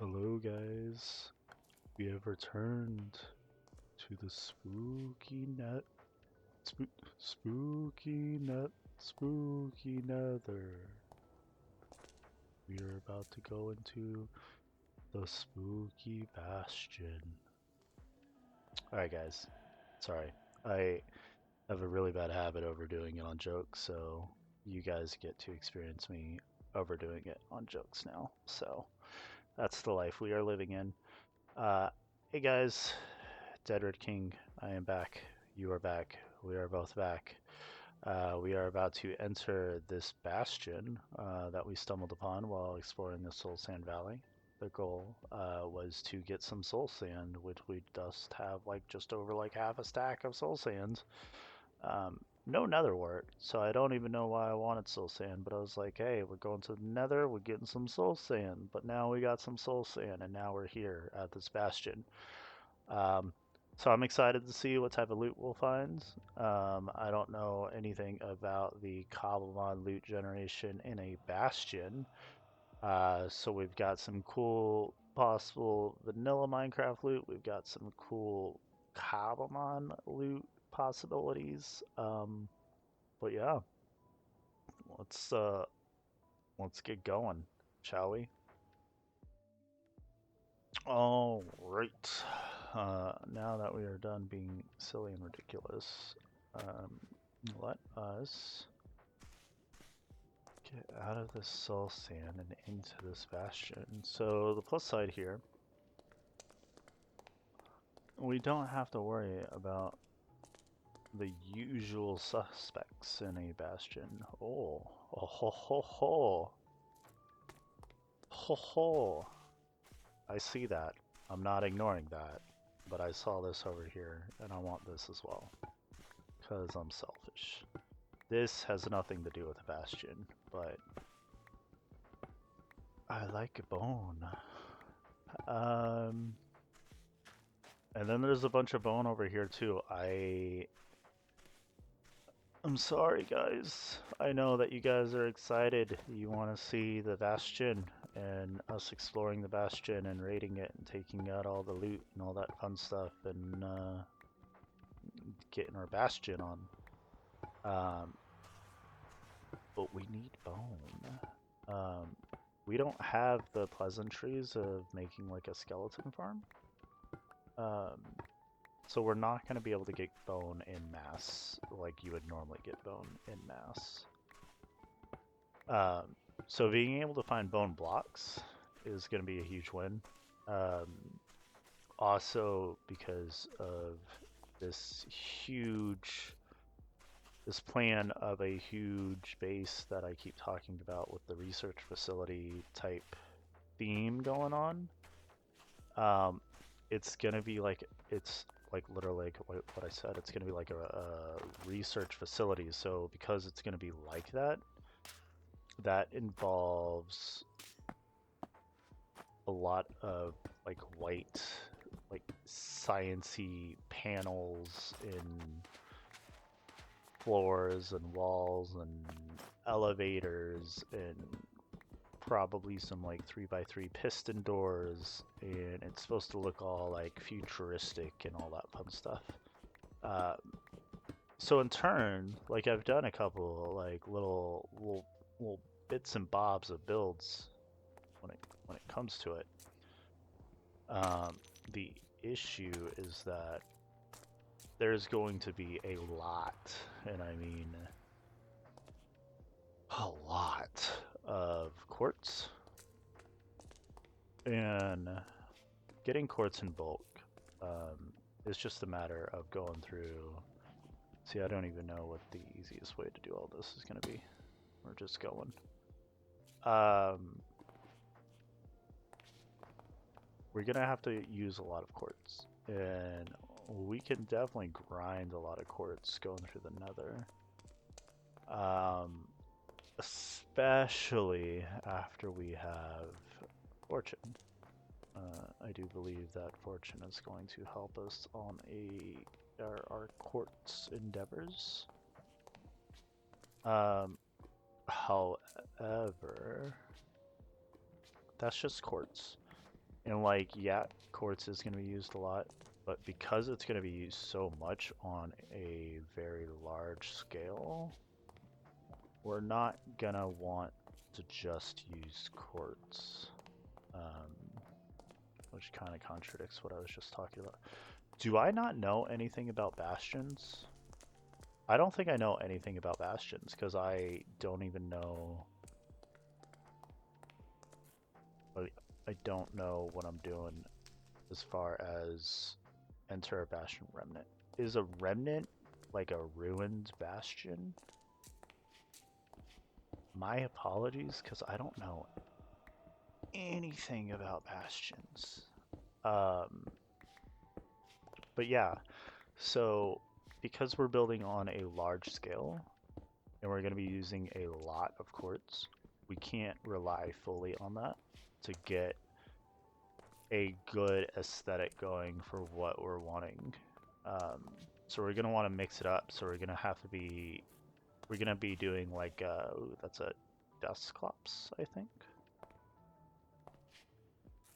Hello guys, we have returned to the spooky nether. We are about to go into the spooky bastion. Alright guys, sorry. I have a really bad habit overdoing it on jokes, so you guys get to experience me overdoing it on jokes now. So that's the life we are living in. Hey guys, deadRedKing, I am back. You are back. We are both back. We are about to enter this bastion that we stumbled upon while exploring the Soul Sand Valley. The goal was to get some soul sand, which we just have like just over like half a stack of soul sands. No Nether Wart, so I don't even know why I wanted soul sand, but I was like, hey, we're going to the Nether, we're getting some soul sand, but now we got some soul sand, and now we're here at this bastion. Um, so I'm excited to see what type of loot we'll find. I don't know anything about the Cobblemon loot generation in a bastion. So we've got some cool possible vanilla Minecraft loot. We've got some cool Cobblemon loot possibilities. But yeah, let's uh let's get going, shall we? All right. Now that we are done being silly and ridiculous, um, let us get out of this soul sand and into this bastion. So the plus side here, we don't have to worry about the usual suspects in a bastion. Oh, oh ho ho ho, ho ho. I see that. I'm not ignoring that, but I saw this over here, and I want this as well, because I'm selfish. This has nothing to do with the bastion, but I like a bone. And then there's a bunch of bone over here too. I'm sorry guys. I know that you guys are excited. You want to see the bastion and us exploring the bastion and raiding it and taking out all the loot and all that fun stuff and getting our bastion on. But we need bone. We don't have the pleasantries of making like a skeleton farm. So we're not going to be able to get bone in mass like you would normally get bone in mass. So being able to find bone blocks is going to be a huge win. Also because of this plan of a huge base that I keep talking about with the research facility type theme going on. It's gonna be like, it's like literally like what I said, it's gonna be like a research facility. So because it's gonna be like that, that involves a lot of like white, like science-y panels in floors and walls and elevators and probably some like 3x3 piston doors, and it's supposed to look all like futuristic and all that fun stuff. So in turn, like I've done a couple like little bits and bobs of builds when it comes to it. The issue is that there's going to be a lot, and I mean a lot of quartz, and getting quartz in bulk is just a matter of going through. See, I don't even know what the easiest way to do all this is going to be. We're just going. We're going to have to use a lot of quartz, and we can definitely grind a lot of quartz going through the nether. Especially after we have fortune. I do believe that fortune is going to help us on our quartz endeavors. However, that's just quartz. And like, yeah, quartz is going to be used a lot, but because it's going to be used so much on a very large scale, we're not going to want to just use quartz, which kind of contradicts what I was just talking about. Do I not know anything about bastions? I don't think I know anything about bastions because I don't even know. I don't know what I'm doing as far as enter a bastion remnant. Is a remnant like a ruined bastion? My apologies because I don't know anything about bastions. But yeah, so because we're building on a large scale and we're going to be using a lot of quartz, we can't rely fully on that to get a good aesthetic going for what we're wanting. So we're going to want to mix it up. So we're going to be doing like, ooh, that's a Dusclops, I think.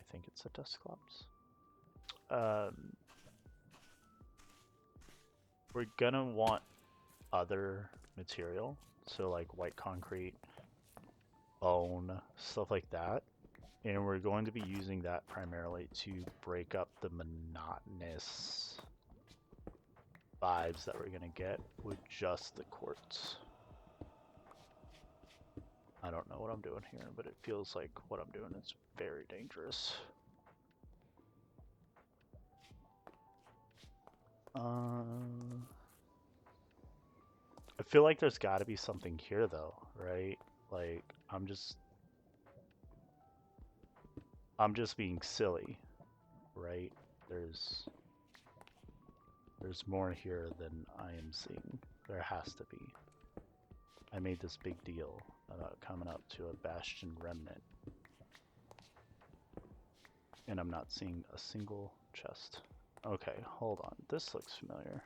I think it's a Dusclops. We're gonna want other material, so like white concrete, bone, stuff like that. And we're going to be using that primarily to break up the monotonous vibes that we're gonna get with just the quartz. I don't know what I'm doing here, but it feels like what I'm doing is very dangerous. I feel like there's got to be something here though, right? Like I'm just being silly, right? There's more here than I am seeing. There has to be. I made this big deal about coming up to a Bastion remnant, and I'm not seeing a single chest. Okay, hold on. This looks familiar.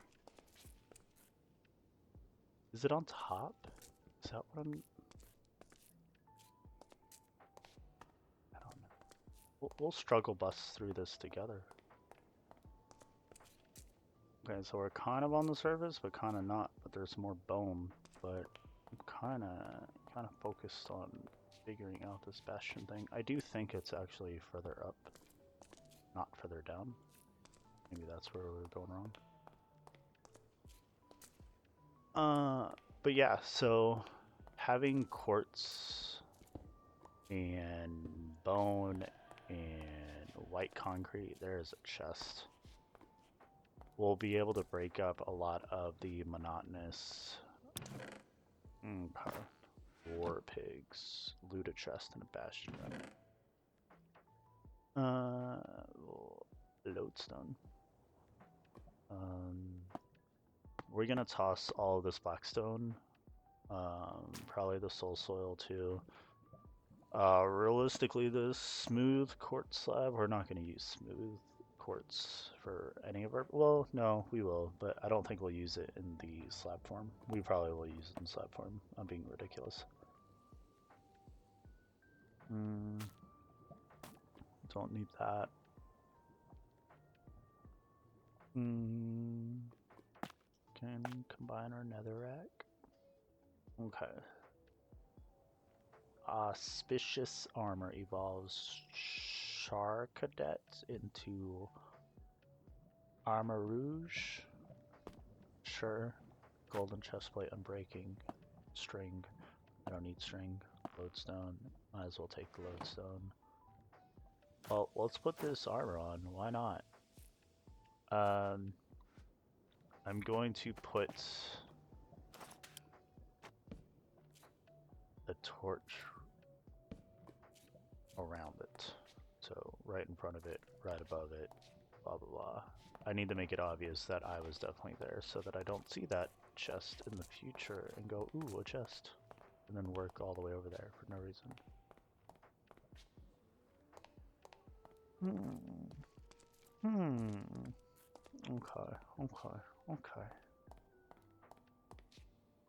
Is it on top? Is that what I'm... I don't know. We'll struggle bust through this together. Okay, so we're kind of on the surface, but kind of not. But there's more bone. But I'm kind of focused on figuring out this Bastion thing. I do think it's actually further up, not further down. Maybe that's where we're going wrong. But yeah, so having quartz and bone and white concrete, there's a chest. We'll be able to break up a lot of the monotonous war pigs, loot a chest, and a bastion remnant. Lodestone. We're gonna toss all of this blackstone, probably the soul soil too. Realistically, the smooth quartz slab, we're not gonna use smooth quartz for any of our, well, no, we will, but I don't think we'll use it in the slab form. We probably will use it in slab form. I'm being ridiculous. Don't need that. Can combine our netherrack. Okay. Auspicious armor evolves Charcadet into Armor Rouge. Sure. Golden chestplate unbreaking. String. I don't need string. Lodestone. Might as well take the lodestone. Well, let's put this armor on. Why not? I'm going to put a torch around it. So right in front of it, right above it, blah blah blah. I need to make it obvious that I was definitely there so that I don't see that chest in the future and go, ooh, a chest. And then work all the way over there for no reason. Okay.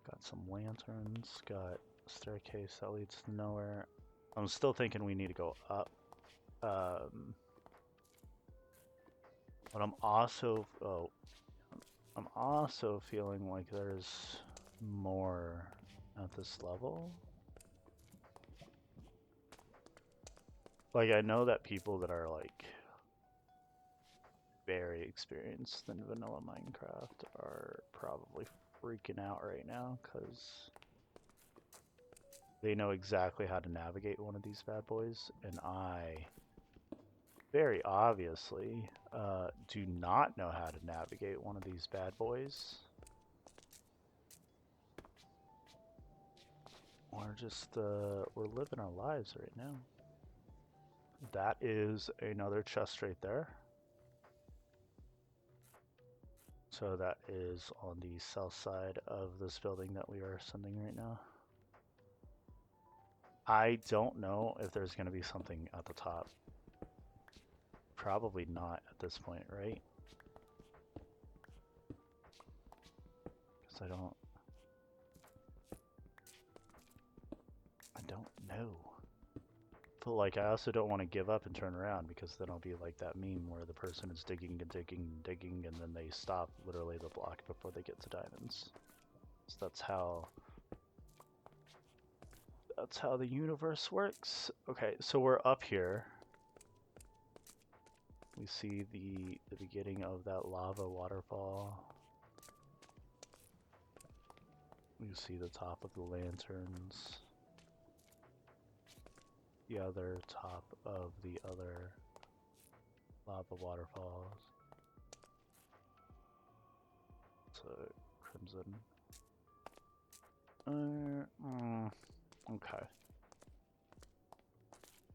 Got some lanterns, got a staircase that leads to nowhere. I'm still thinking we need to go up. But I'm also feeling like there's more at this level. Like, I know that people that are like very experienced in vanilla Minecraft are probably freaking out right now because they know exactly how to navigate one of these bad boys, and I very obviously do not know how to navigate one of these bad boys. We're just we're living our lives right now. That is another chest right there. So that is on the south side of this building that we are ascending right now. I don't know if there's going to be something at the top. Probably not at this point, right? Because I don't know. But like, I also don't want to give up and turn around, because then I'll be like that meme where the person is digging and digging and digging and then they stop literally the block before they get to diamonds. So that's how the universe works. Okay, so we're up here. We see the beginning of that lava waterfall. We see the top of the lanterns. The other top of the other lava waterfalls. So crimson. Okay.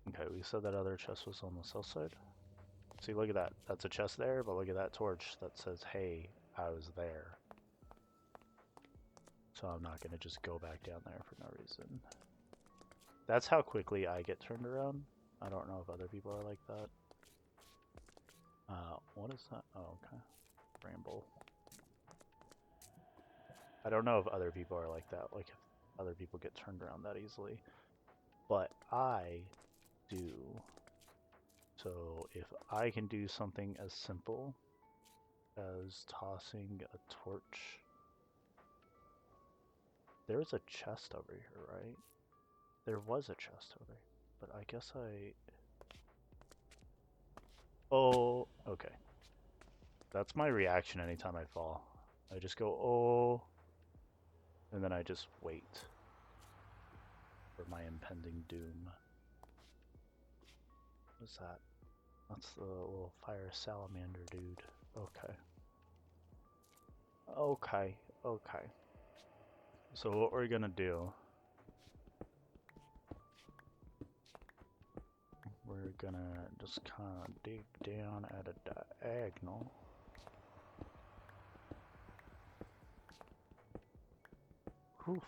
Okay, we said that other chest was on the south side. See, look at that. That's a chest there, but look at that torch that says, hey, I was there. So I'm not going to just go back down there for no reason. That's how quickly I get turned around. I don't know if other people are like that. What is that? Oh, okay. Ramble. I don't know if other people are like that, like if other people get turned around that easily. But I do. So if I can do something as simple as tossing a torch. There's a chest over here, right? There was a chest over here, but I guess Oh, okay. That's my reaction anytime I fall. I just go, oh, and then I just wait for my impending doom. What's that? That's the little fire salamander dude. Okay. Okay, okay. So what we're gonna do, we're gonna just kind of dig down at a diagonal. Oof.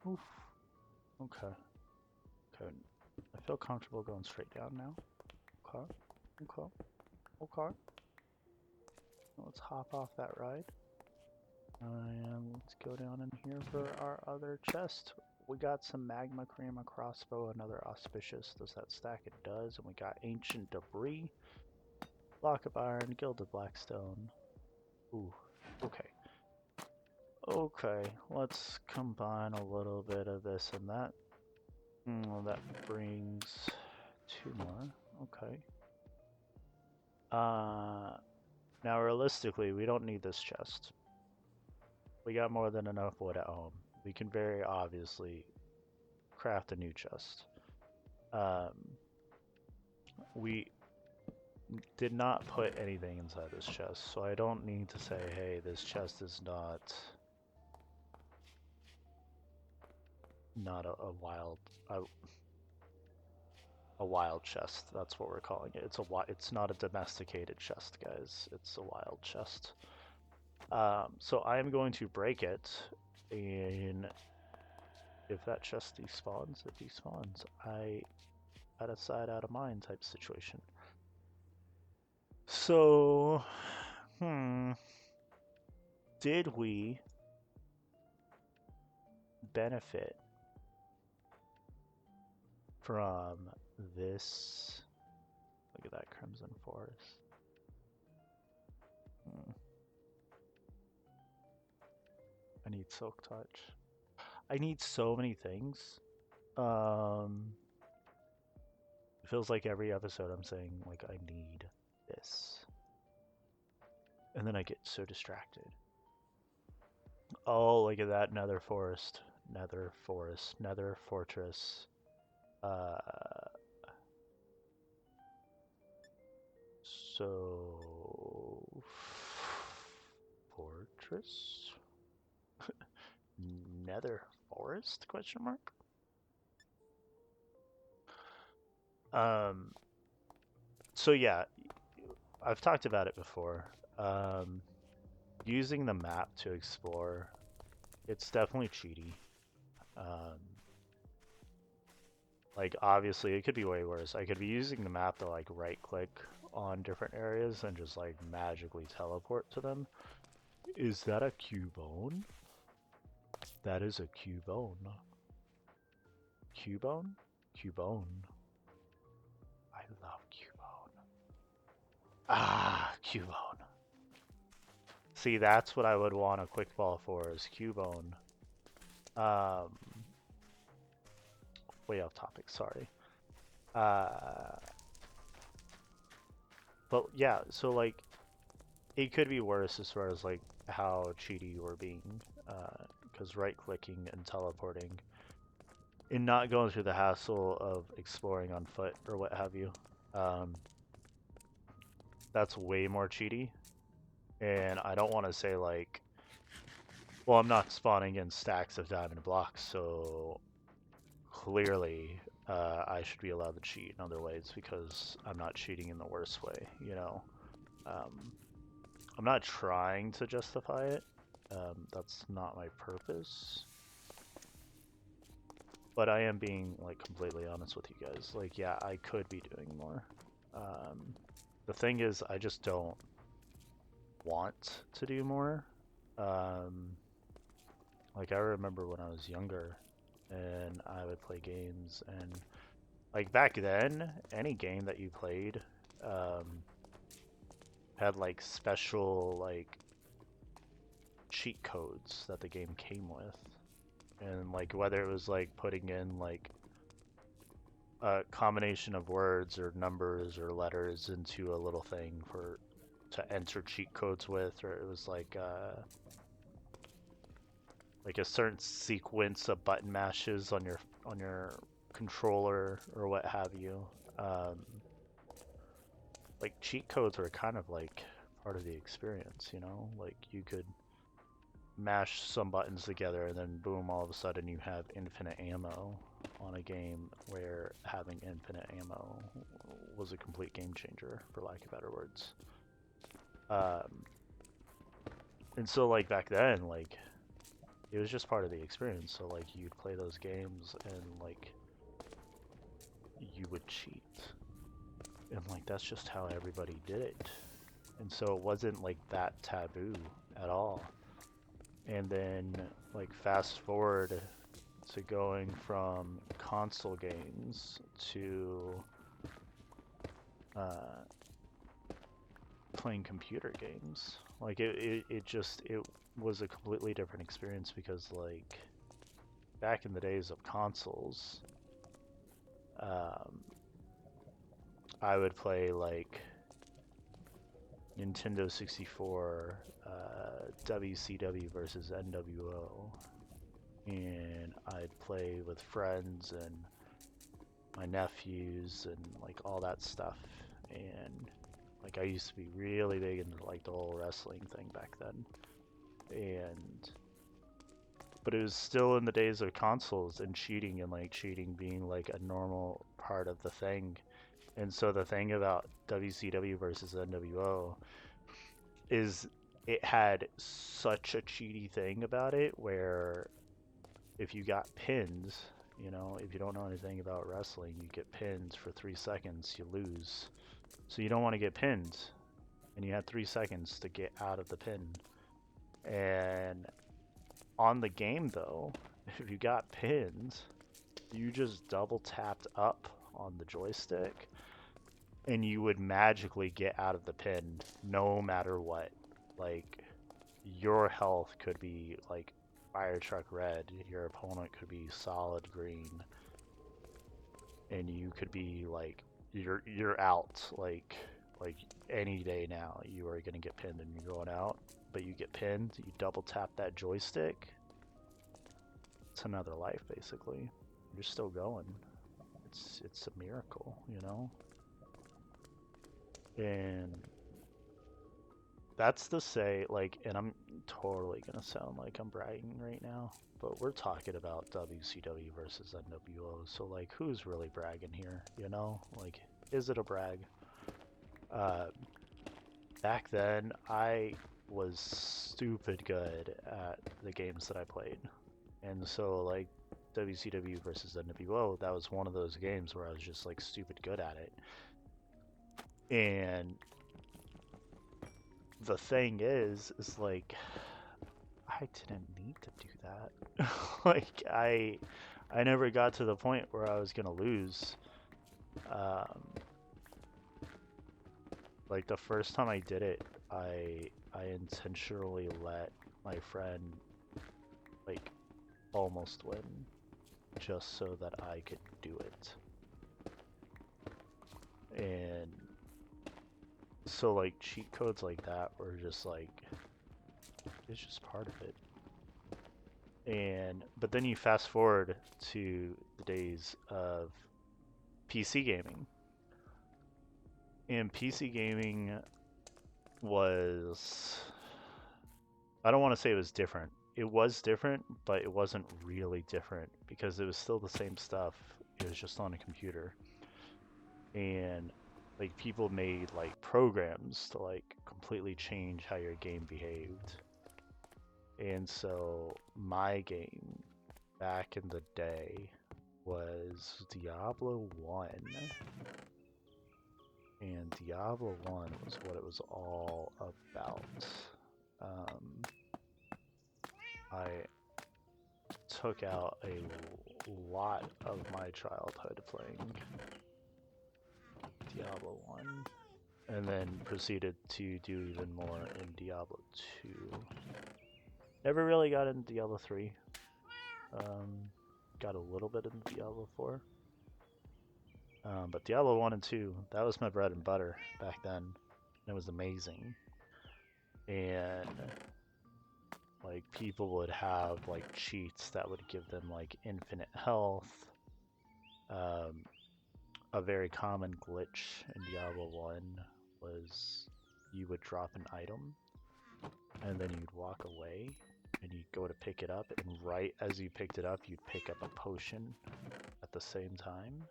Oof. Okay. Okay. I feel comfortable going straight down now. Okay. Okay. Okay. Let's hop off that ride. And let's go down in here for our other chest. We got some magma cream, a crossbow, another auspicious. Does that stack? It does. And we got ancient debris, block of iron, gilded blackstone. Ooh, okay. Okay, let's combine a little bit of this and that. Well, that brings 2 more. Okay. Now realistically, we don't need this chest. We got more than enough wood at home. We can very obviously craft a new chest. We did not put anything inside this chest, so I don't need to say, hey, this chest is not a wild chest. That's what we're calling it. It's not a domesticated chest, guys. It's a wild chest. So I am going to break it, and if that chest despawns, it despawns. Out of sight, out of mind type situation. So, did we benefit from this? Look at that crimson forest. I need Silk Touch. I need so many things. It feels like every episode I'm saying, like, I need this. And then I get so distracted. Oh, look at that Nether Forest. Nether Forest. Nether Fortress. So... Fortress? Nether Forest? Question mark? So yeah, I've talked about it before. Using the map to explore, it's definitely cheaty. Like, obviously, it could be way worse. I could be using the map to, like, right-click on different areas and just, like, magically teleport to them. Is that a Cubone? That is a Cubone. Cubone? Cubone. I love Cubone. Ah, Cubone. See, that's what I would want a quick ball for, is Cubone. Way off topic, sorry. But yeah, so like, it could be worse as far as like how cheaty you were being, because right-clicking and teleporting, and not going through the hassle of exploring on foot or what have you, that's way more cheaty. And I don't want to say like, well, I'm not spawning in stacks of diamond blocks, so clearly I should be allowed to cheat in other ways because I'm not cheating in the worst way, you know. I'm not trying to justify it. That's not my purpose. But I am being like completely honest with you guys. Like, yeah, I could be doing more. The thing is, I just don't want to do more. Like, I remember when I was younger and I would play games, and like back then, any game that you played had like special like cheat codes that the game came with. And like whether it was like putting in like a combination of words or numbers or letters into a little thing for to enter cheat codes with, or it was like a certain sequence of button mashes on your controller or what have you. Like cheat codes were kind of like part of the experience, you know? Like you could mash some buttons together and then boom, all of a sudden you have infinite ammo on a game where having infinite ammo was a complete game changer, for lack of better words. And so like back then, like it was just part of the experience. So like you'd play those games and like you would cheat. And like that's just how everybody did it. And so it wasn't like that taboo at all. And then like fast forward to going from console games to playing computer games. Like it was a completely different experience because like back in the days of consoles, I would play like Nintendo 64, WCW versus NWO, and I'd play with friends and my nephews and like all that stuff. And like I used to be really big into like the whole wrestling thing back then. But it was still in the days of consoles and cheating, and like cheating being like a normal part of the thing. And so the thing about WCW versus NWO is it had such a cheaty thing about it where if you got pinned, you know, if you don't know anything about wrestling, you get pinned for 3 seconds, you lose. So you don't want to get pinned, and you had 3 seconds to get out of the pin. And on the game though, if you got pinned, you just double tapped up on the joystick and you would magically get out of the pin no matter what. like your health could be like fire truck red, your opponent could be solid green, and you could be like you're out like any day now you are gonna get pinned and you're going out, but you get pinned, you double tap that joystick, it's another life basically. You're still going. It's a miracle, you know? And that's to say, like, and I'm totally gonna sound like I'm bragging right now, but we're talking about WCW versus NWO, so like, who's really bragging here, you know? Like, is it a brag? Back then, I was stupid good at the games that I played, and so like, WCW versus NWO, that was one of those games where I was just like stupid good at it. And the thing is like I didn't need to do that. Like I never got to the point where I was gonna lose. Like the first time I did it, I intentionally let my friend like almost win just so that I could do it. And so like cheat codes like that were just like, it's just part of it. And but then you fast forward to the days of PC gaming. And PC gaming was, I don't want to say it was different. It was different, but it wasn't really different because it was still the same stuff. It was just on a computer. And like people made like programs to like completely change how your game behaved. And so my game back in the day was Diablo 1. And Diablo 1 was what it was all about. I took out a lot of my childhood playing Diablo 1, and then proceeded to do even more in Diablo 2. Never really got into Diablo 3. Got a little bit in Diablo 4. But Diablo 1 and 2, that was my bread and butter back then. It was amazing. And like people would have like cheats that would give them like infinite health. A very common glitch in Diablo 1 was you would drop an item and then you'd walk away and you'd go to pick it up, and right as you picked it up you'd pick up a potion at the same time,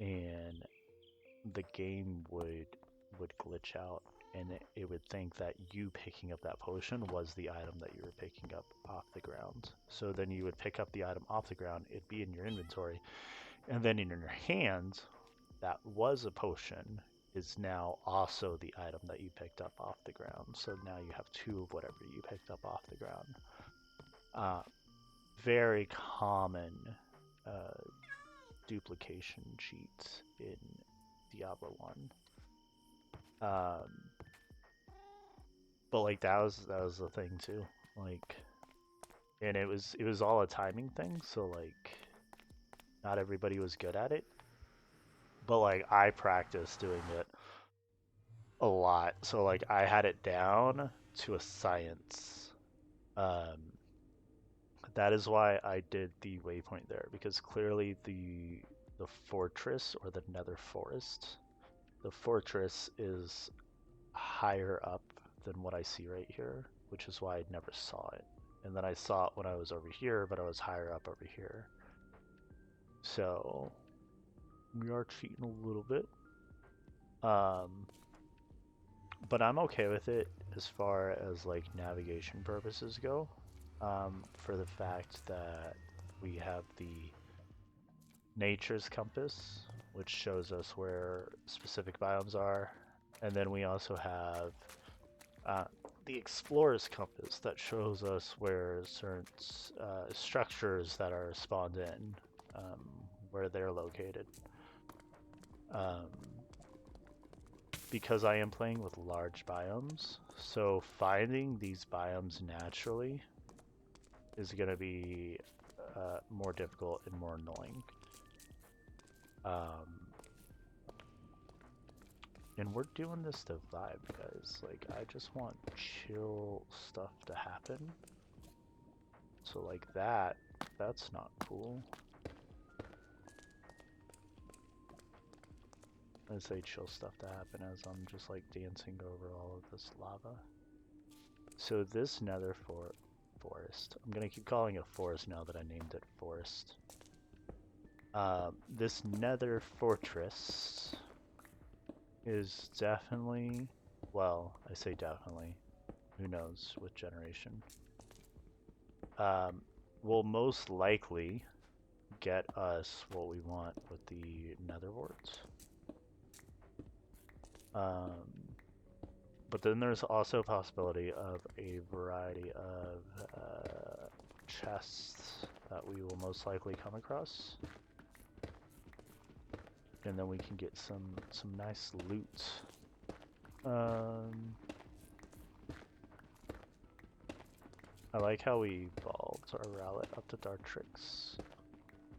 and the game would glitch out and it would think that you picking up that potion was the item that you were picking up off the ground. So then you would pick up the item off the ground, it'd be in your inventory, and then in your hand, that was a potion is now also the item that you picked up off the ground. So now you have two of whatever you picked up off the ground. Very common duplication cheats in Diablo 1. But like that was the thing too. Like, and it was all a timing thing. So like, not everybody was good at it. But like I practiced doing it a lot. So like I had it down to a science. That is why I did the waypoint there, because clearly the fortress or the nether forest, the fortress is higher up than what I see right here, which is why I never saw it. And then I saw it when I was over here, but I was higher up over here. So we are cheating a little bit. But I'm okay with it as far as like navigation purposes go. For the fact that we have the nature's compass, which shows us where specific biomes are, and then we also have the explorer's compass that shows us where certain structures that are spawned in, where they're located. because I am playing with large biomes, so finding these biomes naturally is going to be more difficult and more annoying. And we're doing this to vibe, guys. Like, I just want chill stuff to happen. So like that's not cool. I say chill stuff to happen as I'm just like dancing over all of this lava. So this nether forest, I'm gonna keep calling it forest now that I named it forest. This nether fortress is definitely, well, I say definitely, who knows with generation, will most likely get us what we want with the Nether Wart. But then there's also a possibility of a variety of chests that we will most likely come across. And then we can get some nice loot. I like how we evolved our Rowlet up to Dartrix.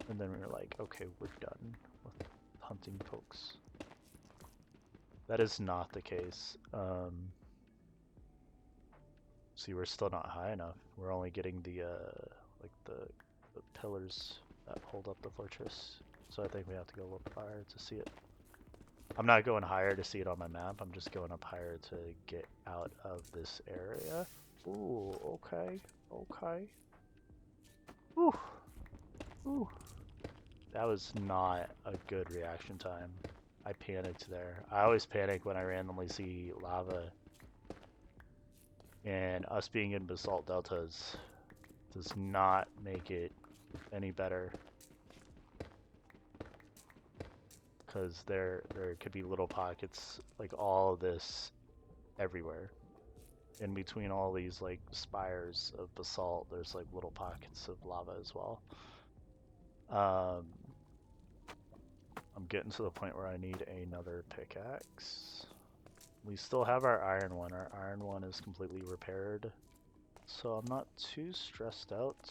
And then we were like, okay, we're done with hunting folks. That is not the case. See, we're still not high enough. We're only getting the like the pillars that hold up the fortress. So I think we have to go a little higher to see it. I'm not going higher to see it on my map. I'm just going up higher to get out of this area. Ooh, okay, okay. Ooh, ooh. That was not a good reaction time. I panicked there. I always panic when I randomly see lava. And us being in Basalt Deltas does not make it any better. Because there could be little pockets, like all of this, everywhere. In between all these like spires of basalt, there's like little pockets of lava as well. I'm getting to the point where I need another pickaxe. We still have our iron one. Our iron one is completely repaired, so I'm not too stressed out.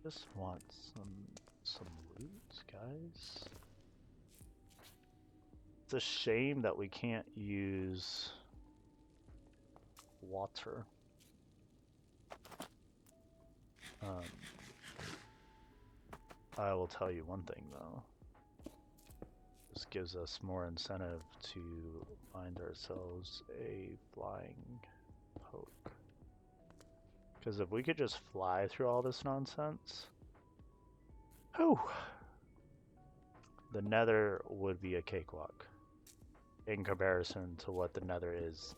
Just want some loot, guys. It's a shame that we can't use water. I will tell you one thing though. This gives us more incentive to find ourselves a flying poke. Because if we could just fly through all this nonsense, whew, the nether would be a cakewalk in comparison to what the nether is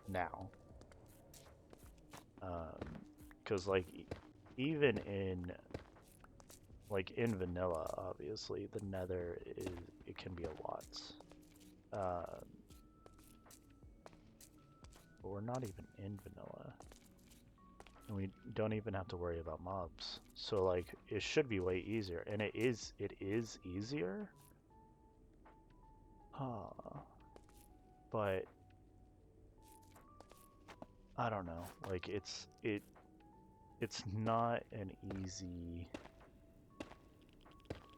now. Because like even in vanilla, obviously the nether it can be a lot. But we're not even in vanilla. And we don't even have to worry about mobs. So like it should be way easier. And it is easier. But I don't know. Like it's not an easy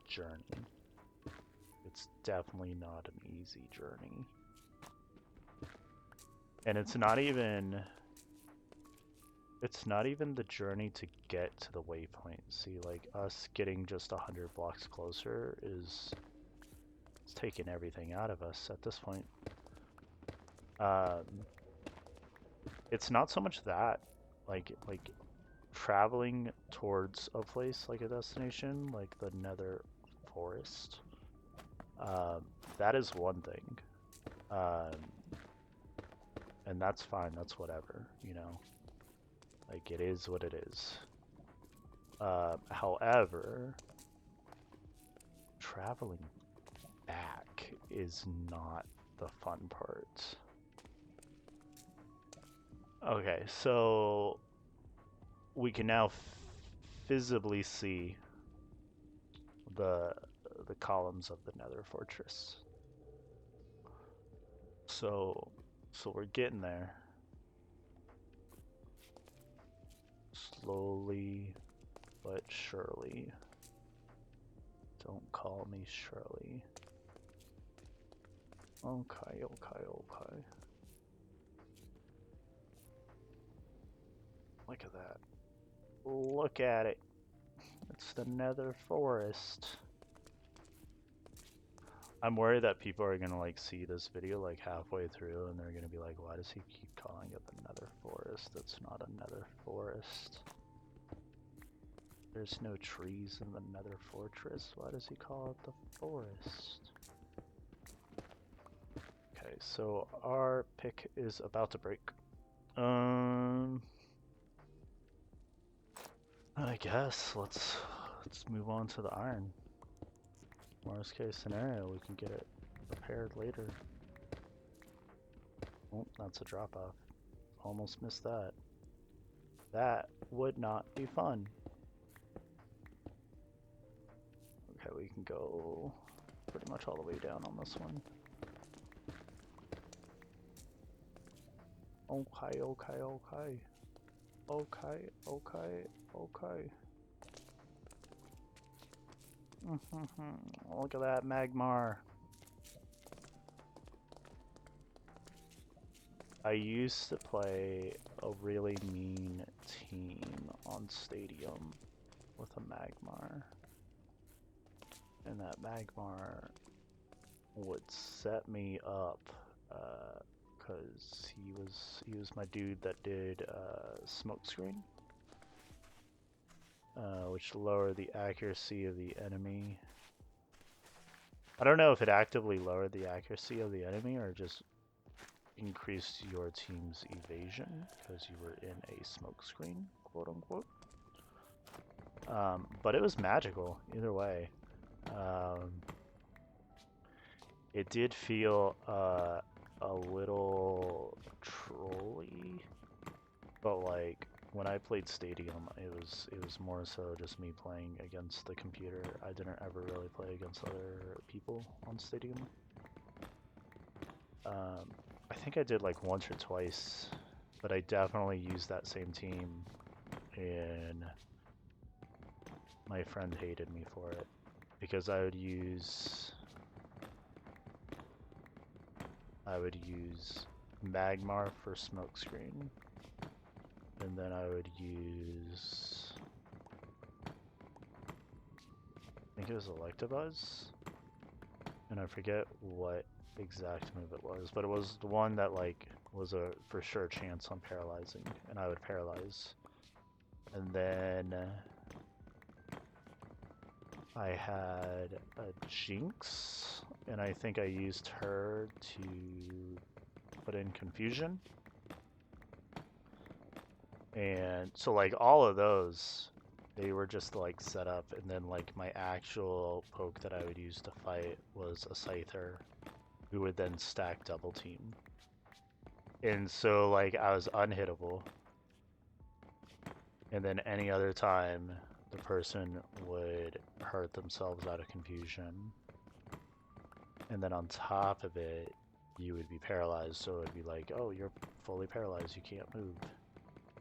journey. It's definitely not an easy journey. And it's not even the journey to get to the waypoint. See, like us getting just 100 blocks closer it's taking everything out of us at this point. It's not so much that like traveling towards a place like a destination like the Nether Forest. That is one thing. And that's fine, that's whatever, you know. Like, it is what it is. However, traveling back is not the fun part. Okay, so we can now visibly see the columns of the Nether Fortress. So we're getting there. Slowly but surely. Don't call me Shirley. Okay, okay, okay. Look at that. Look at it. It's the Nether Forest. I'm worried that people are gonna like see this video like halfway through and they're gonna be like, why does he keep calling it the Nether Forest? It's not a Nether Forest. There's no trees in the Nether Fortress. Why does he call it the forest? Okay, so our pick is about to break. I guess let's move on to the iron. Worst case scenario, we can get it repaired later. Oh, that's a drop off. Almost missed that. That would not be fun. Okay, we can go pretty much all the way down on this one. Okay, okay, okay. Okay, okay, okay. Look at that Magmar. I used to play a really mean team on Stadium with a Magmar. And that Magmar would set me up because he was my dude that did smokescreen, which lowered the accuracy of the enemy. I don't know if it actively lowered the accuracy of the enemy or just increased your team's evasion because you were in a smokescreen, quote unquote. But it was magical either way. It did feel a little trolly, but like when I played Stadium, it was more so just me playing against the computer. I didn't ever really play against other people on Stadium. I think I did like once or twice, but I definitely used that same team, and my friend hated me for it because I would use Magmar for smokescreen, and then I would use, I think it was Electabuzz, and I forget what exact move it was, but it was the one that like was a for sure chance on paralyzing, and I would paralyze. And then I had a Jinx, and I think I used her to put in confusion. And so like all of those, they were just like set up, and then like my actual poke that I would use to fight was a Scyther, who would then stack double team. And so like I was unhittable. And then any other time the person would hurt themselves out of confusion. And then on top of it, you would be paralyzed, so it would be like, oh, you're fully paralyzed, you can't move.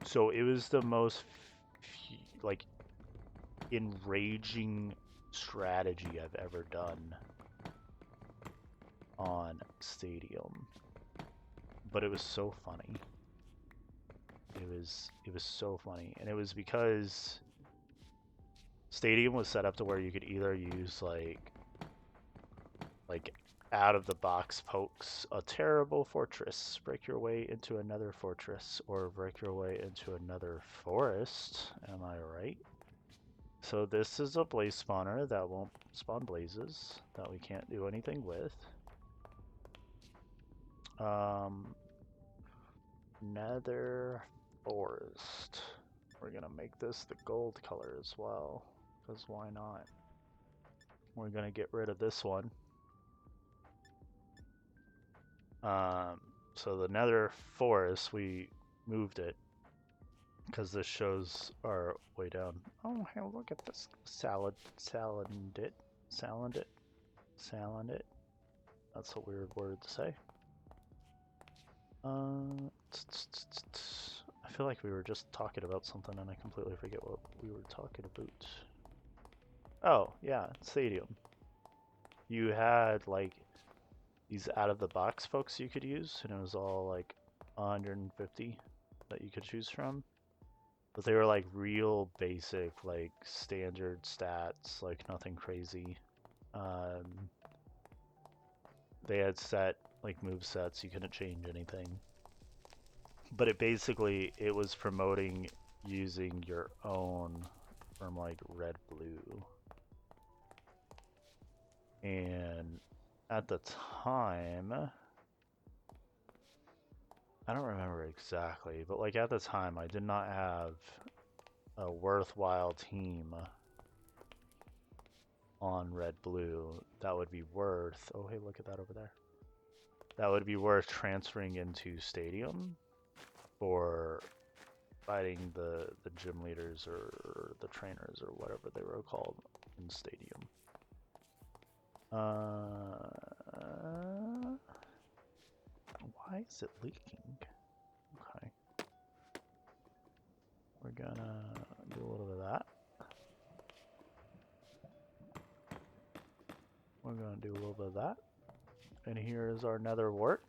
So it was the most like enraging strategy I've ever done on Stadium, but it was so funny. It was so funny, and it was because Stadium was set up to where you could either use like out of the box pokes, a terrible fortress, break your way into another fortress, or break your way into another forest. Am I right? So this is a blaze spawner that won't spawn blazes that we can't do anything with. Nether Forest. We're gonna make this the gold color as well, because why not? We're gonna get rid of this one. So the Nether Forest, we moved it because the shows are way down. Oh, hey, look at this salad it. Sound it. Sound it. That's a weird word to say. I feel like we were just talking about something and I completely forget what we were talking about. Oh, yeah, Stadium. You had like these out of the box folks you could use, and it was all like 150 that you could choose from. But they were like real basic, like standard stats, like nothing crazy. They had set like move sets, you couldn't change anything. But it was promoting using your own from like red blue. And at the time, I don't remember exactly, but like at the time I did not have a worthwhile team on red blue that would be worth, oh hey, look at that over there. That would be worth transferring into Stadium for fighting the gym leaders or the trainers or whatever they were called in Stadium. Why is it leaking? Okay. We're gonna do a little bit of that. We're gonna do a little bit of that. And here is our Nether Wart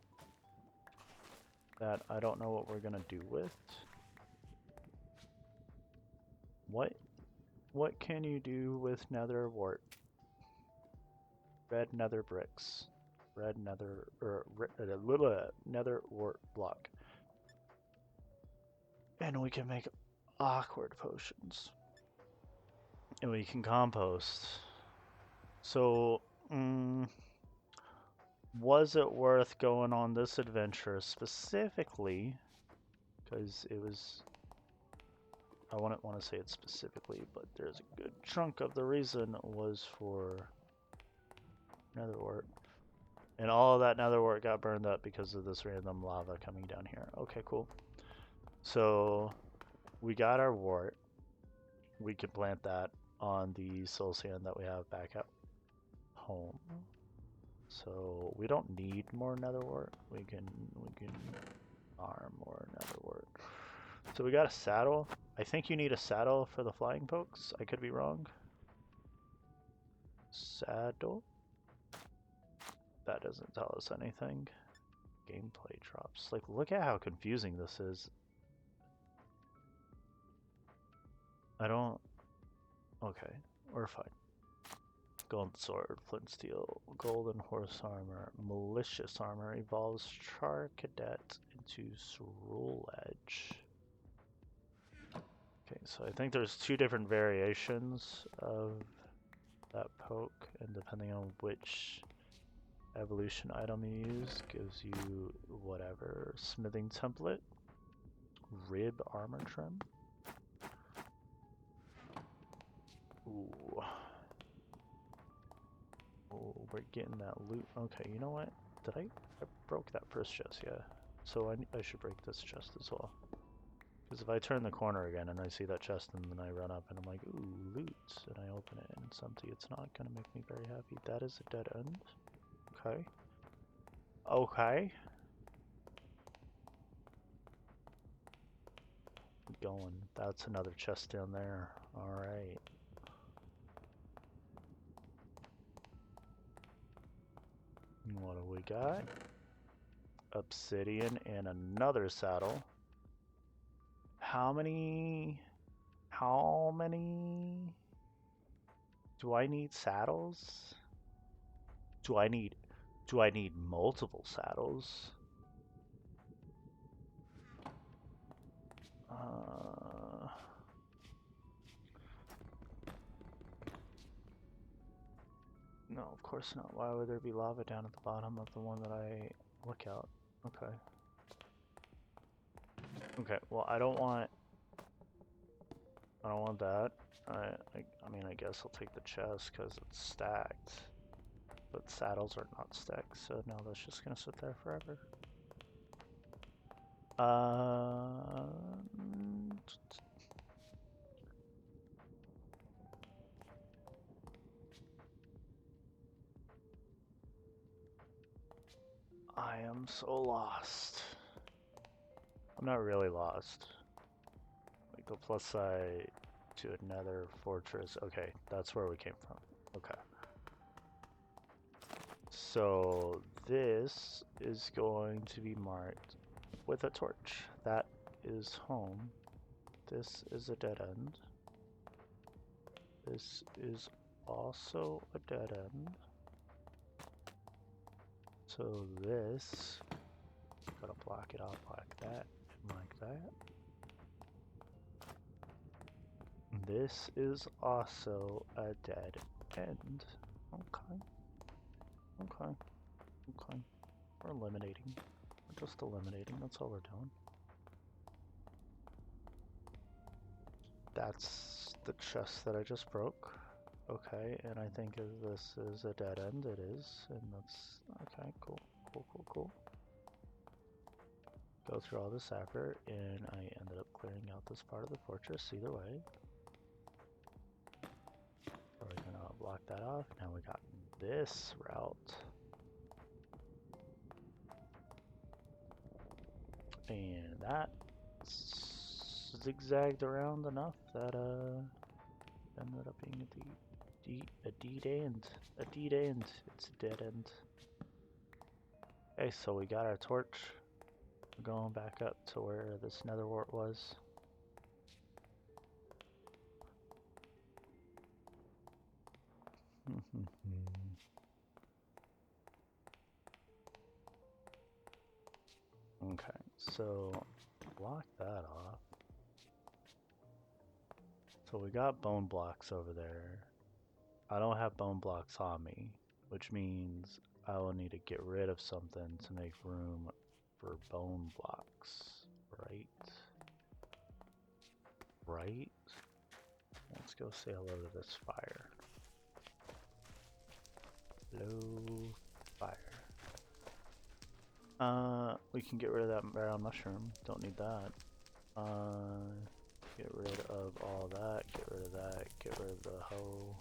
that I don't know what we're gonna do with. What can you do with Nether Wart? Red Nether bricks. Red Nether Nether Wart block. And we can make awkward potions. And we can compost. So, was it worth going on this adventure specifically? Because it was, I wouldn't want to say it specifically, but there's a good chunk of the reason was for Nether Wart. And all of that Nether Wart got burned up because of this random lava coming down here. Okay, cool. So we got our wart. We can plant that on the soul sand that we have back at home. So we don't need more Nether Wart. We can farm more Nether Wart. So we got a saddle. I think you need a saddle for the flying pokes. I could be wrong. Saddle. That doesn't tell us anything. Gameplay drops. Like, look at how confusing this is. I don't... Okay, we're fine. Golden sword, flint steel, golden horse armor, malicious armor evolves char cadet into Cerull edge. Okay, so I think there's two different variations of that poke, and depending on which evolution item you use, gives you whatever. Smithing template, rib armor trim. Ooh. Oh, we're getting that loot. Okay, you know what? I broke that first chest, yeah. So I should break this chest as well. Because if I turn the corner again and I see that chest and then I run up and I'm like, ooh, loot, and I open it and it's empty, it's not going to make me very happy. That is a dead end. Okay. Okay. Going. That's another chest down there. Alright. What do we got? Obsidian and another saddle. How many do I need saddles? Do I need multiple saddles? No, of course not. Why would there be lava down at the bottom of the one that I look out? Okay. Okay, well, I don't want that. I mean, I guess I'll take the chest because it's stacked. But saddles are not stacked, so now that's just gonna sit there forever. am so lost. I'm not really lost. Like the plus side to another fortress. Okay, that's where we came from. Okay. So this is going to be marked with a torch. That is home. This is a dead end. This is also a dead end. So this, gotta block it off like that and like that. This is also a dead end. Okay. Okay. Okay. We're eliminating. We're just eliminating. That's all we're doing. That's the chest that I just broke. Okay, and I think if this is a dead end, it is. And that's... Okay, cool. Cool, cool, cool. Go through all this effort, and I ended up clearing out this part of the fortress either way. So we're gonna block that off. Now we got this route. And that zigzagged around enough that ended up being a dead end. A dead end. It's a dead end. Okay, so we got our torch. We're going back up to where this Nether Wart was. Okay, so block that off. So we got bone blocks over there. I don't have bone blocks on me, which means I will need to get rid of something to make room for bone blocks, right? Right? Let's go say hello to this fire. Hello, fire. We can get rid of that brown mushroom. Don't need that. Get rid of all that. Get rid of that. Get rid of the hoe.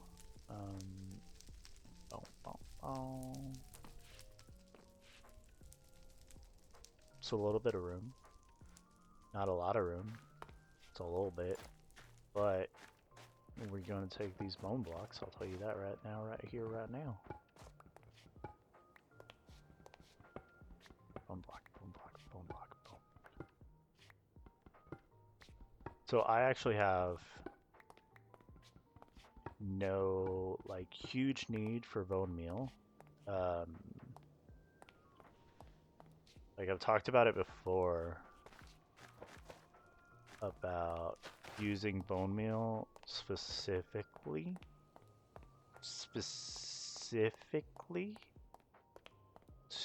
It's a little bit of room. Not a lot of room. It's a little bit. But we're going to take these bone blocks. I'll tell you that right now, right here, right now. Bone block, bone block, bone block, bone. So I actually have no like huge need for bone meal. Like I've talked about it before about using bone meal specifically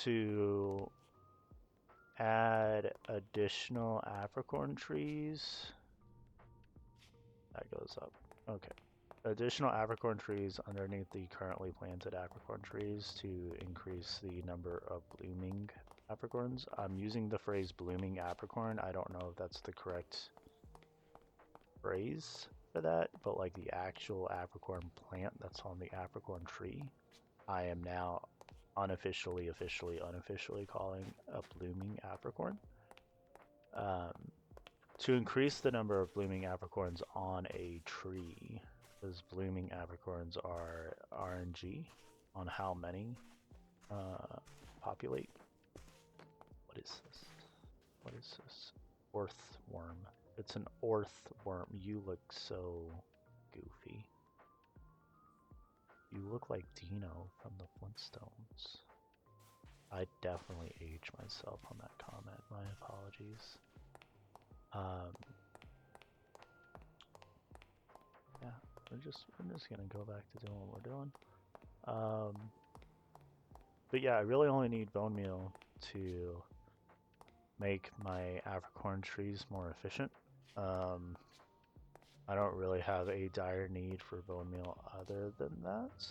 to add additional apricorn trees. That goes up. Okay. Additional apricorn trees underneath the currently planted apricorn trees to increase the number of blooming apricorns. I'm using the phrase blooming apricorn. I don't know if that's the correct phrase for that, but like the actual apricorn plant that's on the apricorn tree, I am now unofficially calling a blooming apricorn. To increase the number of blooming apricorns on a tree, because blooming apricorns are RNG on how many populate. What is this? What is this? Orthworm. It's an orthworm. You look so goofy. You look like Dino from the Flintstones. I definitely aged myself on that comment. My apologies. Yeah, we're just gonna go back to doing what we're doing. But yeah, I really only need bone meal to make my apricorn trees more efficient. I don't really have a dire need for bone meal other than that.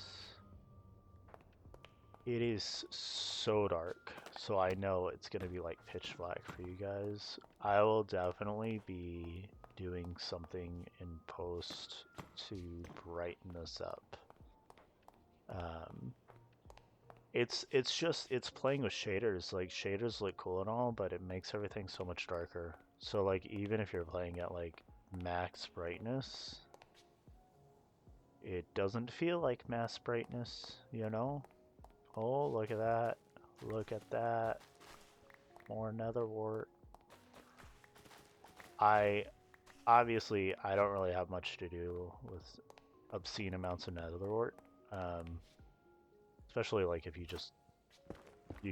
It is so dark, so I know it's gonna be like pitch black for you guys. I will definitely be doing something in post to brighten this up. it's playing with shaders. Like shaders look cool and all, but it makes everything so much darker. So like even if you're playing at like max brightness, it doesn't feel like max brightness, you know? Oh, look at that. Look at that. More Nether Wart. Obviously I don't really have much to do with obscene amounts of Nether Wart. Especially like if you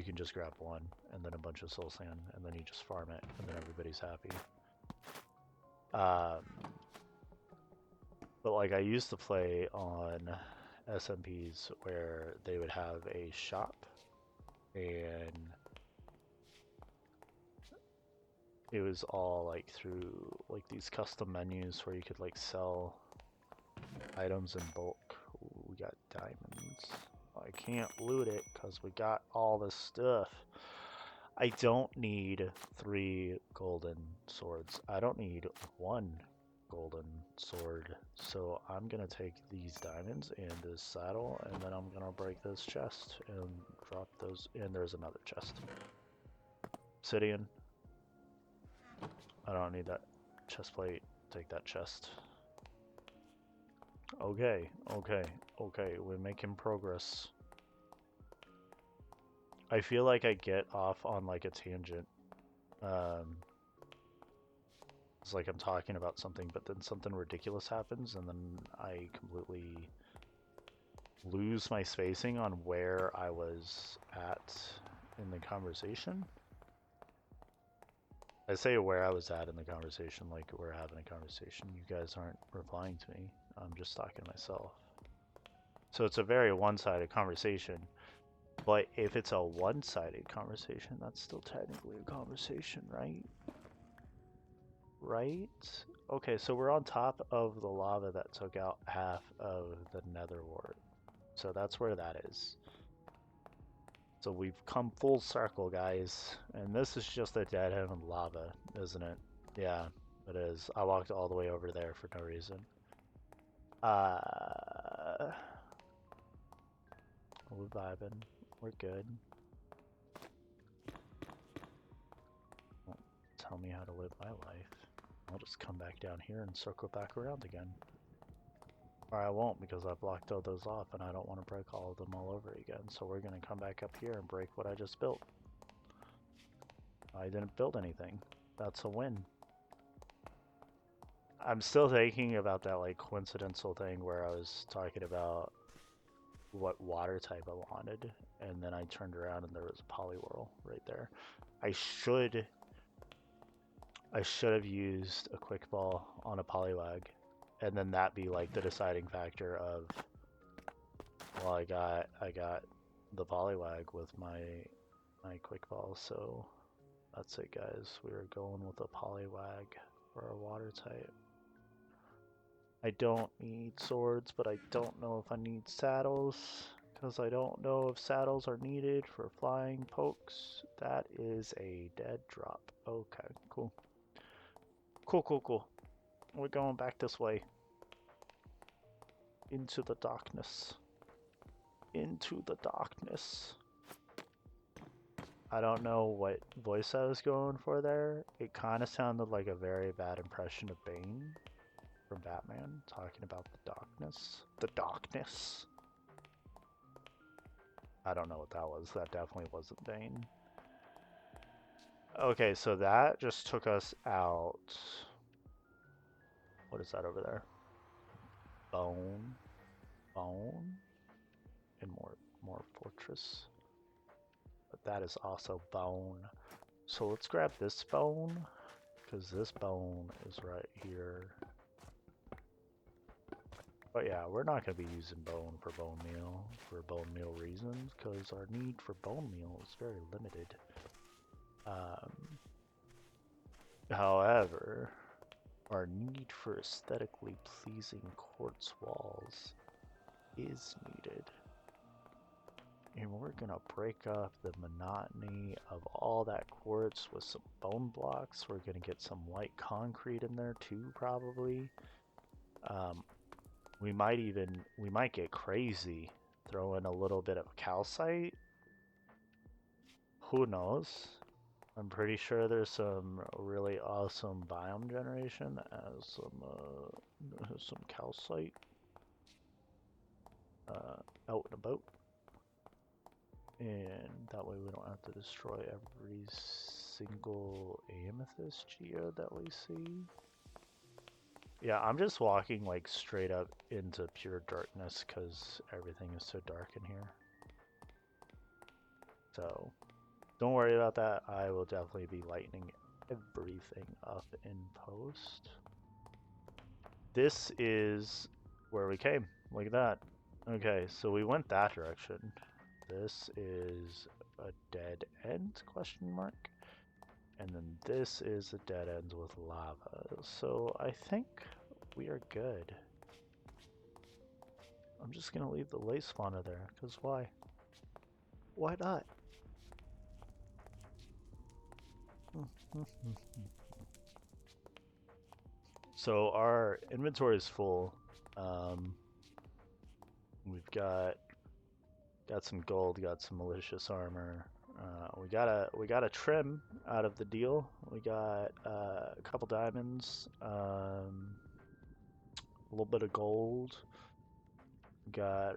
can just grab one and then a bunch of soul sand and then you just farm it and then everybody's happy. But like I used to play on SMPs where they would have a shop and it was all like through like these custom menus where you could like sell items in bulk. Ooh, we got diamonds. I can't loot it because we got all this stuff. I don't need 3 golden swords. I don't need 1 golden sword. So I'm gonna take these diamonds and this saddle and then I'm gonna break this chest and drop those. And there's another chest. Obsidian. I don't need that chest plate. Take that chest. Okay, we're making progress. I feel like I get off on like a tangent. It's like I'm talking about something, but then something ridiculous happens, and then I completely lose my spacing on where I was at in the conversation. I say where I was at in the conversation like we're having a conversation. You guys aren't replying to me. I'm just talking to myself. So it's a very one-sided conversation. But if it's a one-sided conversation, that's still technically a conversation, right? Right? Okay, so we're on top of the lava that took out half of the Nether Wart. So that's where that is. So we've come full circle, guys. And this is just a dead end of lava, isn't it? Yeah, it is. I walked all the way over there for no reason. We're vibing. We're good. Don't tell me how to live my life. I'll just come back down here and circle back around again. Or I won't because I blocked all those off and I don't want to break all of them all over again. So we're going to come back up here and break what I just built. I didn't build anything. That's a win. I'm still thinking about that like coincidental thing where I was talking about what water type I wanted, and then I turned around and there was a Poliwhirl right there. I should have used a quick ball on a Poliwag, and then that be like the deciding factor of, well, I got the Poliwag with my quick ball, so that's it, guys. We are going with a Poliwag for our water type. I don't need swords, but I don't know if I need saddles, because I don't know if saddles are needed for flying pokes. That is a dead drop. Okay, cool. Cool. We're going back this way. Into the darkness. Into the darkness. I don't know what voice I was going for there. It kind of sounded like a very bad impression of Bane from Batman, talking about the darkness. The darkness. I don't know what that was. That definitely wasn't Bane. Okay, so that just took us out. What is that over there? Bone. And more fortress. But that is also bone. So let's grab this bone, because this bone is right here. But yeah, we're not going to be using bone for bone meal reasons, because our need for bone meal is very limited. However, our need for aesthetically pleasing quartz walls is needed. And we're going to break up the monotony of all that quartz with some bone blocks. We're going to get some white concrete in there too, probably. We might get crazy, throw in a little bit of calcite Who knows? I'm pretty sure there's some really awesome biome generation that has some calcite out and about, and that way we don't have to destroy every single amethyst geode that we see. Yeah, I'm just walking like straight up into pure darkness because everything is so dark in here. So don't worry about that. I will definitely be lightening everything up in post. This is where we came. Look at that. Okay, so we went that direction. This is a dead end, question mark. And then this is a dead end with lava. So I think we are good. I'm just gonna leave the late spawner there, because why? Why not? So our inventory is full. We've got some gold, got some malicious armor. We got a trim out of the deal. We got a couple diamonds, a little bit of gold. Got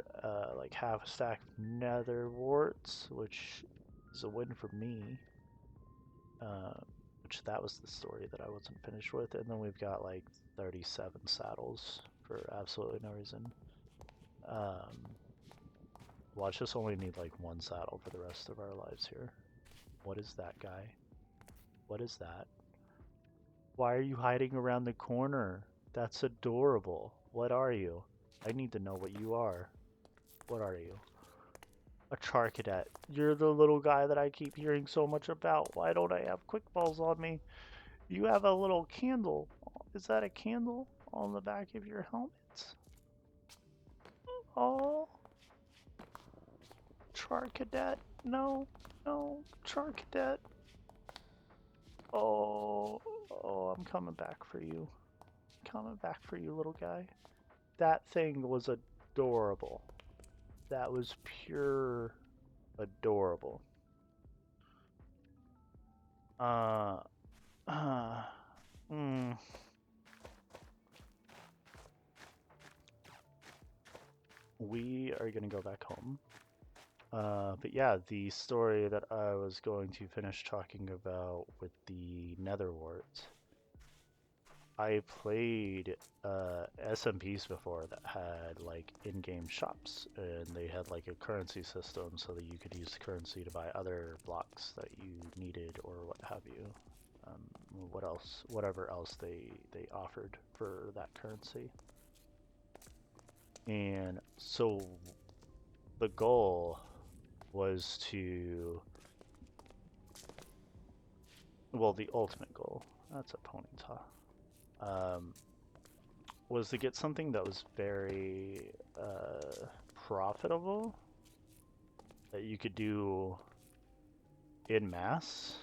like half a stack of Nether Warts, which is a win for me. Which that was the story that I wasn't finished with, and then we've got like 37 saddles for absolutely no reason. Watch us only need like one saddle for the rest of our lives here. What is that guy? What is that? Why are you hiding around the corner? That's adorable. What are you? I need to know what you are. What are you? A char cadet. You're the little guy that I keep hearing so much about. Why don't I have quick balls on me? You have a little candle. Is that a candle on the back of your helmet? Oh. Char cadet. No. No. Char cadet. Oh. Oh, I'm coming back for you. Coming back for you, little guy. That thing was adorable. That was pure adorable. We are gonna go back home. But yeah, the story that I was going to finish talking about with the Nether Wart. I played SMPs before that had like in-game shops, and they had like a currency system so that you could use currency to buy other blocks that you needed or what have you. What else? Whatever else they offered for that currency. And so the goal was to, well, the ultimate goal, that's a ponyta, was to get something that was very profitable, that you could do in mass,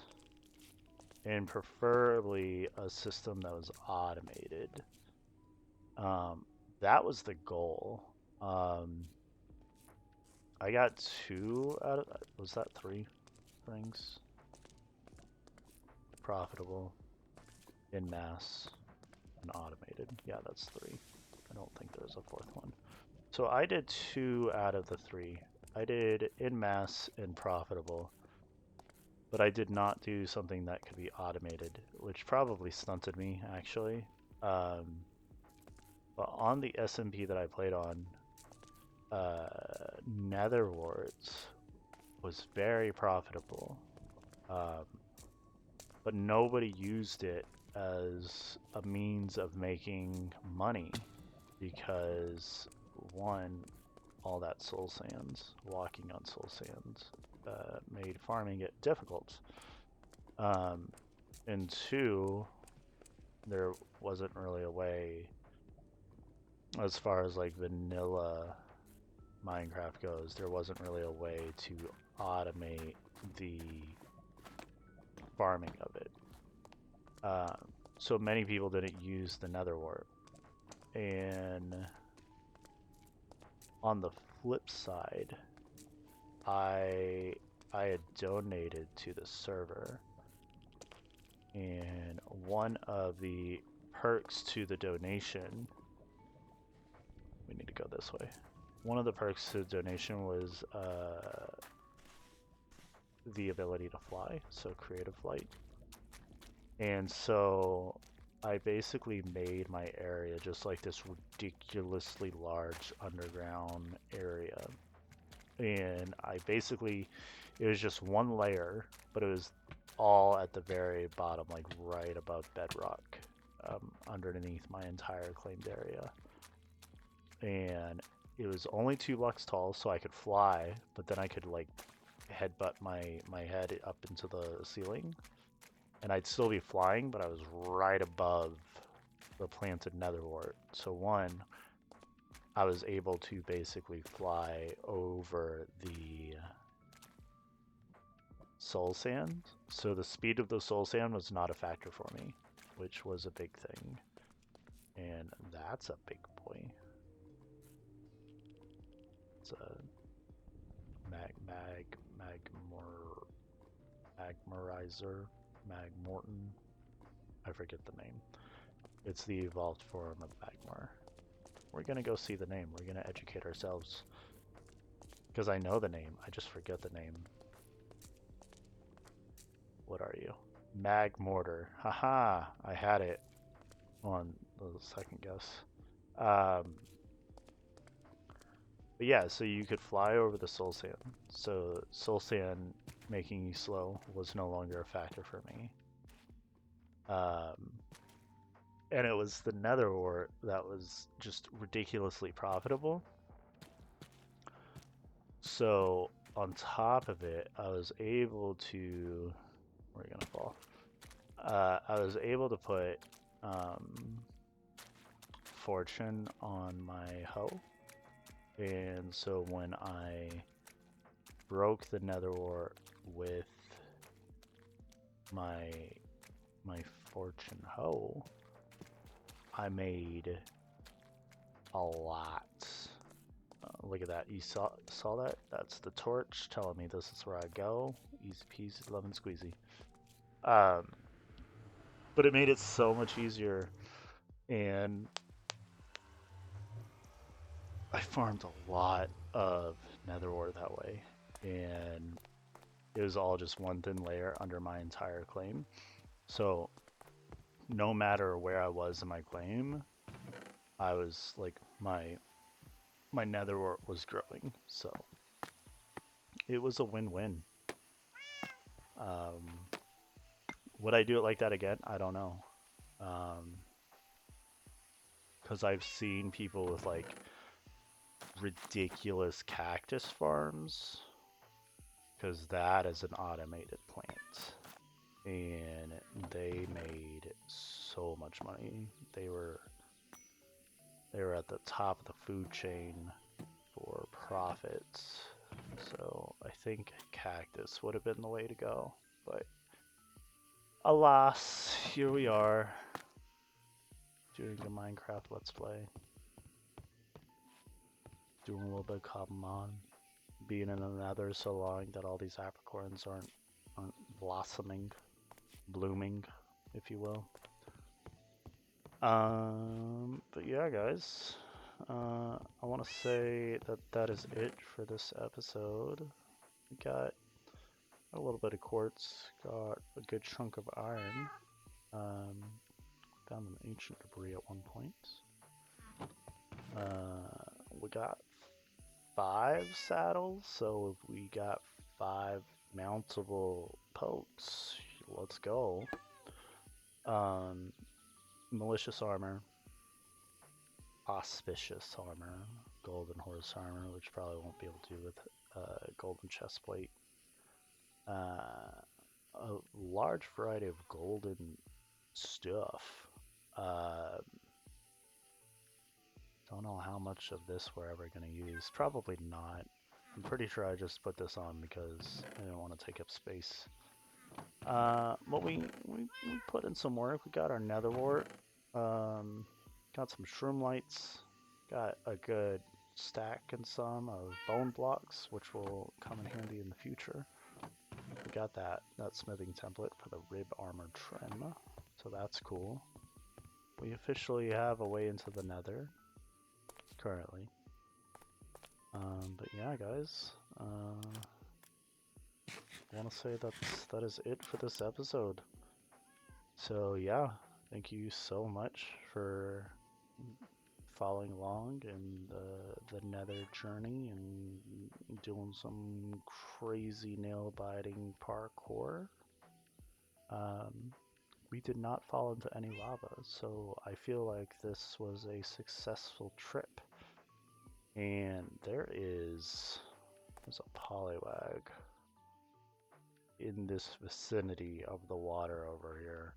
and preferably a system that was automated. That was the goal. I got 2 out of, was that 3 things? Profitable, in mass, and automated. Yeah, that's 3. I don't think there's a 4th one. So I did 2 out of the 3. I did in mass and profitable, but I did not do something that could be automated, which probably stunted me actually. But on the SMP that I played on, Nether Warts was very profitable, but nobody used it as a means of making money because, one, all that soul sands, walking on soul sands, made farming it difficult, and 2, there wasn't really a way, as far as like vanilla Minecraft goes, there wasn't really a way to automate the farming of it. So many people didn't use the Nether Wart. And on the flip side, I I had donated to the server. And one of the perks to the donation, we need to go this way. One of the perks to the donation was the ability to fly, so creative flight. And so I basically made my area just like this ridiculously large underground area. And I basically, it was just one layer, but it was all at the very bottom, like right above bedrock, underneath my entire claimed area. And it was only 2 blocks tall, so I could fly, but then I could like headbutt my head up into the ceiling, and I'd still be flying, but I was right above the planted Nether Wart. So one, I was able to basically fly over the soul sand. So the speed of the soul sand was not a factor for me, which was a big thing. And that's a big boy. It's a Magmorton. I forget the name. It's the evolved form of Magmar. We're gonna go see the name. We're gonna educate ourselves. Because I know the name, I just forget the name. What are you? Magmortar. Haha! I had it on the second guess. But yeah, so you could fly over the soul sand. So soul sand making you slow was no longer a factor for me. And it was the Nether Wart that was just ridiculously profitable. So on top of it, I was able to, we're gonna fall. I was able to put fortune on my hoe. And so when I broke the Nether Wart with my fortune hoe, I made a lot. Look at that. You saw that? That's the torch telling me this is where I go. Easy peasy, lemon squeezy. But it made it so much easier, and I farmed a lot of Nether Wart that way, and it was all just one thin layer under my entire claim. So no matter where I was in my claim, I was like, my Nether Wart was growing, so it was a win-win. Would I do it like that again? I don't know. Because I've seen people with like ridiculous cactus farms, because that is an automated plant, and they made so much money. They were at the top of the food chain for profits. So I think cactus would have been the way to go, but alas, here we are doing a Minecraft Let's Play, doing a little bit of Cobblemon, being in the Nether so long that all these apricorns aren't blossoming, blooming, if you will. But yeah, guys, I want to say that is it for this episode. We got a little bit of quartz, got a good chunk of iron, found an ancient debris at one point. We got 5 saddles, so if we got 5 mountable pokes, let's go. Malicious armor, auspicious armor, golden horse armor, which probably won't be able to do with golden chest plate. A large variety of golden stuff. Don't know how much of this we're ever going to use. Probably not. I'm pretty sure I just put this on because I didn't want to take up space. But we put in some work. We got our Nether Wart. Got some shroom lights. Got a good stack and some of bone blocks, which will come in handy in the future. we got that smithing template for the rib armor trim, so that's cool. We officially have a way into the nether currently. But yeah, guys, I want to say that is it for this episode. So yeah, thank you so much for following along in the nether journey and doing some crazy nail-biting parkour. We did not fall into any lava, so I feel like this was a successful trip. And there's a polywag in this vicinity of the water over here.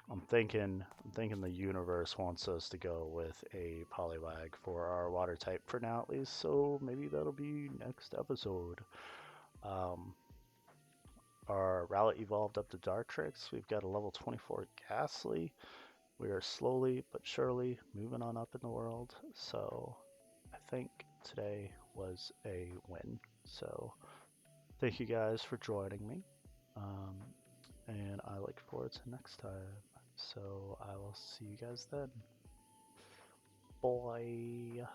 I'm thinking the universe wants us to go with a polywag for our water type for now at least, so maybe that'll be next episode. Our Rowlet evolved up to Dartrix. We've got a level 24 Ghastly. We are slowly but surely moving on up in the world, so I think today was a win. So thank you guys for joining me, and I look forward to next time. So I will see you guys then. Bye.